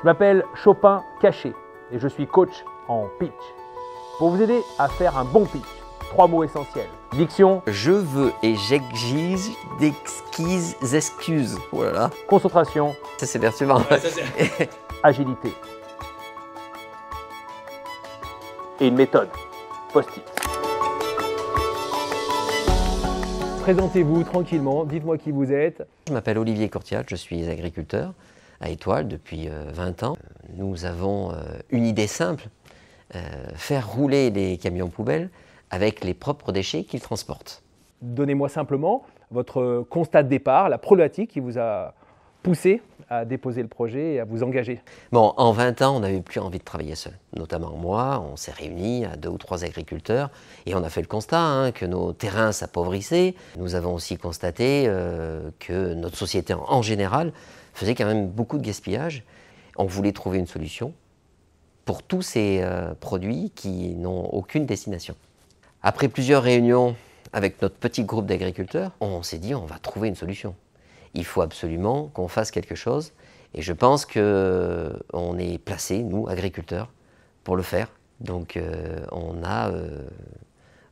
Je m'appelle Chopin Caché et je suis coach en pitch. Pour vous aider à faire un bon pitch, 3 mots essentiels. Diction. Je veux et j'exige d'exquises excuses. Voilà. Concentration. Ça c'est perturbant. Ouais, agilité. Et une méthode. Post-it. Présentez-vous tranquillement, dites-moi qui vous êtes. Je m'appelle Olivier Courtial, je suis agriculteur à Étoile depuis 20 ans. Nous avons une idée simple, faire rouler les camions poubelles avec les propres déchets qu'ils transportent. Donnez-moi simplement votre constat de départ, la problématique qui vous a poussé à déposer le projet et à vous engager. Bon, en 20 ans, on n'avait plus envie de travailler seul. Notamment moi, on s'est réunis à 2 ou 3 agriculteurs et on a fait le constat que nos terrains s'appauvrissaient. Nous avons aussi constaté que notre société en général faisait quand même beaucoup de gaspillage. On voulait trouver une solution pour tous ces produits qui n'ont aucune destination. Après plusieurs réunions avec notre petit groupe d'agriculteurs, on s'est dit on va trouver une solution. Il faut absolument qu'on fasse quelque chose et je pense qu'on est placé, nous, agriculteurs, pour le faire. Donc on a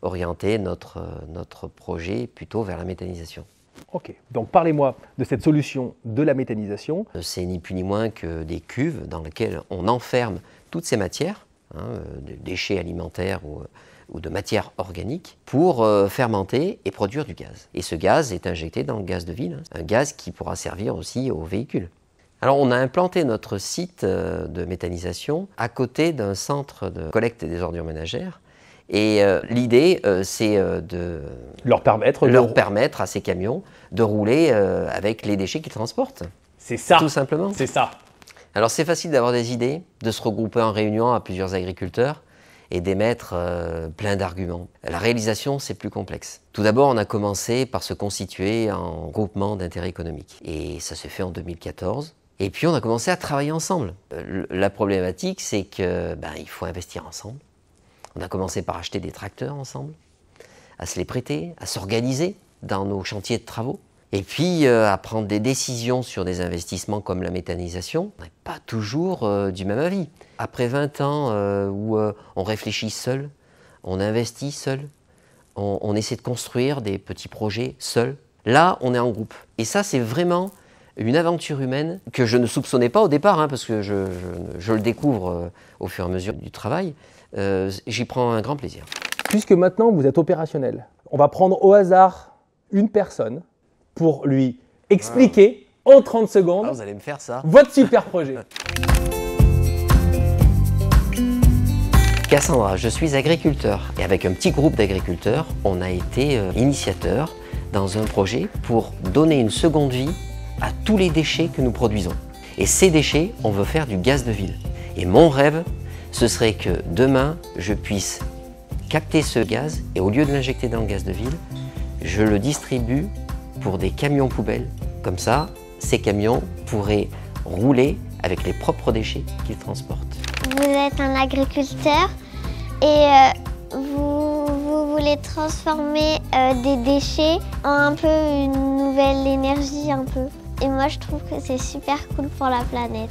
orienté notre projet plutôt vers la méthanisation. Ok, donc parlez-moi de cette solution de la méthanisation. C'est ni plus ni moins que des cuves dans lesquelles on enferme toutes ces matières, de déchets alimentaires ou de matières organiques, pour fermenter et produire du gaz. Et ce gaz est injecté dans le gaz de ville, un gaz qui pourra servir aussi aux véhicules. Alors on a implanté notre site de méthanisation à côté d'un centre de collecte des ordures ménagères. Et l'idée, c'est de leur permettre à ces camions de rouler avec les déchets qu'ils transportent. C'est ça. Tout simplement. C'est ça. Alors c'est facile d'avoir des idées, de se regrouper en réunion à plusieurs agriculteurs et d'émettre plein d'arguments. La réalisation, c'est plus complexe. Tout d'abord, on a commencé par se constituer en groupement d'intérêt économique. Et ça s'est fait en 2014. Et puis on a commencé à travailler ensemble. La problématique, c'est que il faut investir ensemble. On a commencé par acheter des tracteurs ensemble, à se les prêter, à s'organiser dans nos chantiers de travaux. Et puis à prendre des décisions sur des investissements comme la méthanisation. On n'est pas toujours du même avis. Après 20 ans où on réfléchit seul, on investit seul, on essaie de construire des petits projets seul, là on est en groupe. Et ça c'est vraiment une aventure humaine que je ne soupçonnais pas au départ, parce que je le découvre au fur et à mesure du travail. J'y prends un grand plaisir. Puisque maintenant vous êtes opérationnel, on va prendre au hasard une personne pour lui expliquer en 30 secondes vous allez me faire ça. Votre super projet. Cassandra, je suis agriculteur et avec un petit groupe d'agriculteurs, on a été initiateur dans un projet pour donner une seconde vie à tous les déchets que nous produisons. Et ces déchets, on veut faire du gaz de ville. Et mon rêve, ce serait que demain, je puisse capter ce gaz et au lieu de l'injecter dans le gaz de ville, je le distribue pour des camions poubelles. Comme ça, ces camions pourraient rouler avec les propres déchets qu'ils transportent. Vous êtes un agriculteur et vous voulez transformer des déchets en un peu une nouvelle énergie un peu. Et moi je trouve que c'est super cool pour la planète.